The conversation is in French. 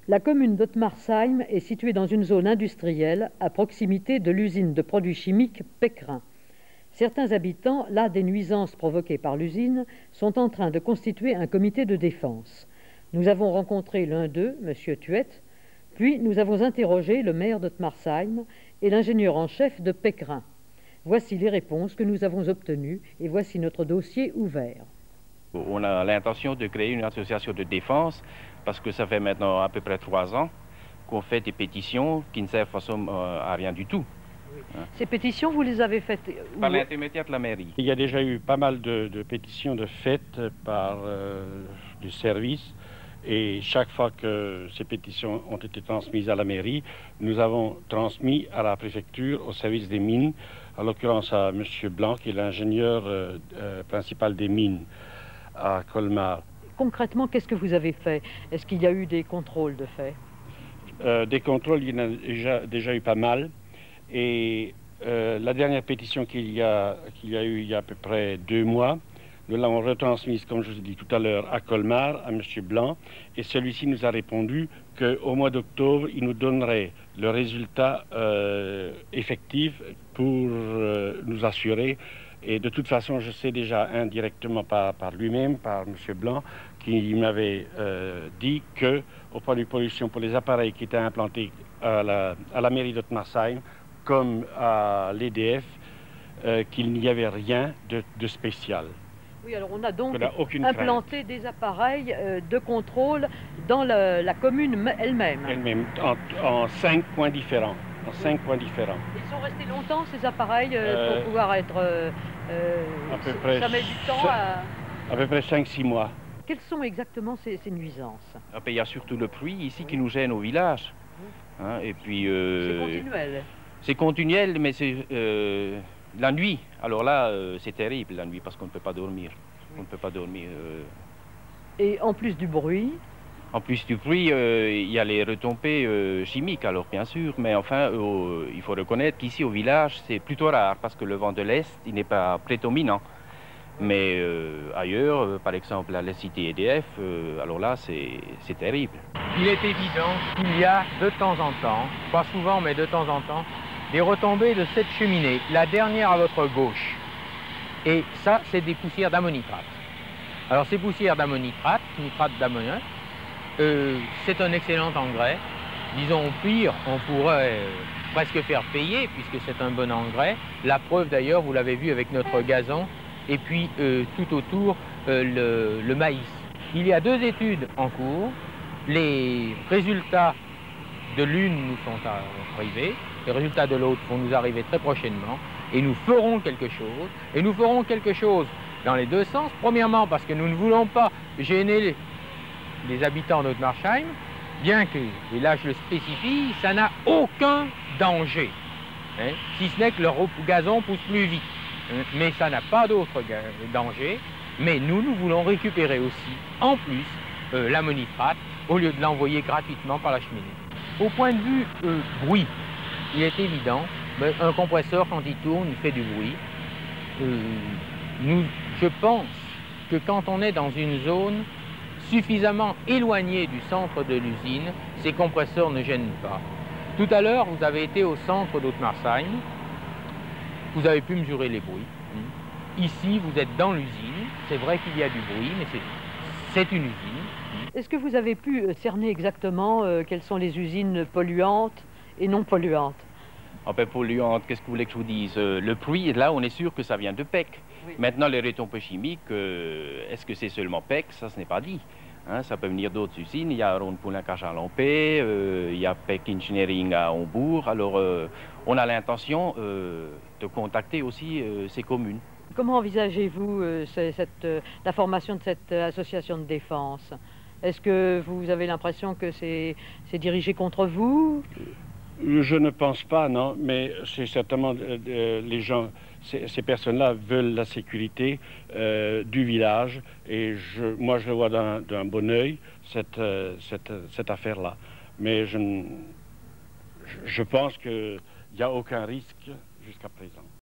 La commune d'Ottmarsheim est située dans une zone industrielle à proximité de l'usine de produits chimiques Pécrin. Certains habitants, las des nuisances provoquées par l'usine, sont en train de constituer un comité de défense. Nous avons rencontré l'un d'eux, M. Thuet, puis nous avons interrogé le maire d'Ottmarsheim et l'ingénieur en chef de Pécrin. Voici les réponses que nous avons obtenues et voici notre dossier ouvert. On a l'intention de créer une association de défense parce que ça fait maintenant à peu près 3 ans qu'on fait des pétitions qui ne servent en somme à rien du tout. Oui. Ces pétitions, vous les avez faites par l'intermédiaire de la mairie. Il y a déjà eu pas mal de pétitions de faites par du service et chaque fois que ces pétitions ont été transmises à la mairie, nous avons transmis à la préfecture, au service des mines, en l'occurrence à M. Blanc, qui est l'ingénieur principal des mines à Colmar. Concrètement, qu'est-ce que vous avez fait? Est-ce qu'il y a eu des contrôles de fait? Des contrôles, il y en a déjà eu pas mal. Et la dernière pétition qu'il y a eu il y a à peu près 2 mois, nous l'avons retransmise, comme je vous ai dit tout à l'heure, à Colmar, à M. Blanc. Et celui-ci nous a répondu qu'au mois d'octobre, il nous donnerait le résultat effectif pour nous assurer. Et de toute façon, je sais déjà indirectement par lui-même, par M. Blanc, qui m'avait dit qu'au point de vue pollution pour les appareils qui étaient implantés à la mairie d'Ottmarsheim, comme à l'EDF, qu'il n'y avait rien de spécial. Oui, alors on a donc implanté des appareils de contrôle dans la commune elle-même. Elle-même, en 5 points différents. En 5 points différents. Ils sont restés longtemps, ces appareils, pour pouvoir être... à peu près, ça met du temps à peu près 5-6 mois. Quelles sont exactement ces nuisances? Il y a surtout le bruit ici qui nous gêne au village. Hein, et puis, c'est continuel. C'est continuel, mais c'est la nuit. Alors là, c'est terrible la nuit parce qu'on ne peut pas dormir. On ne peut pas dormir. Et en plus du bruit? En plus du bruit, il y a les retombées chimiques, alors bien sûr, mais enfin, il faut reconnaître qu'ici au village, c'est plutôt rare parce que le vent de l'Est, il n'est pas prédominant. Mais ailleurs, par exemple à la cité EDF, alors là, c'est terrible. Il est évident qu'il y a de temps en temps, pas souvent, mais de temps en temps, des retombées de cette cheminée, la dernière à votre gauche. Et ça, c'est des poussières d'ammonitrate. Alors ces poussières d'ammonitrate, nitrate d'ammoniac, c'est un excellent engrais. Disons au pire, on pourrait presque faire payer, puisque c'est un bon engrais. La preuve d'ailleurs, vous l'avez vu avec notre gazon, et puis tout autour, le maïs. Il y a 2 études en cours. Les résultats de l'une nous sont arrivés, les résultats de l'autre vont nous arriver très prochainement, et nous ferons quelque chose, et nous ferons quelque chose dans les 2 sens. Premièrement, parce que nous ne voulons pas gêner les habitants d'Ottmarsheim, bien que, et là je le spécifie, ça n'a aucun danger, hein, si ce n'est que leur gazon pousse plus vite, hein, mais ça n'a pas d'autre danger. Mais nous voulons récupérer aussi, en plus, l'ammonitrate, au lieu de l'envoyer gratuitement par la cheminée. Au point de vue bruit, il est évident, un compresseur quand il tourne, il fait du bruit. Je pense que quand on est dans une zone suffisamment éloignée du centre de l'usine, ces compresseurs ne gênent pas. Tout à l'heure, vous avez été au centre d'Ottmarsheim, vous avez pu mesurer les bruits. Ici, vous êtes dans l'usine, c'est vrai qu'il y a du bruit, mais c'est une usine. Est-ce que vous avez pu cerner exactement quelles sont les usines polluantes et non polluantes? Polluantes, qu'est-ce que vous voulez que je vous dise? Le bruit, là, on est sûr que ça vient de PEC. Oui. Maintenant, les retombées chimiques, est-ce que c'est seulement PEC? Ça, ce n'est pas dit. Hein, ça peut venir d'autres usines. Il y a Rhône-Poulenc à Lampé, il y a PEC Engineering à Hombourg. Alors, on a l'intention de contacter aussi ces communes. Comment envisagez-vous la formation de cette association de défense? Est-ce que vous avez l'impression que c'est dirigé contre vous? Je ne pense pas, non, mais c'est certainement les gens, ces personnes-là veulent la sécurité du village et moi je le vois d'un bon œil, cette affaire-là. Mais je pense qu'il n'y a aucun risque jusqu'à présent.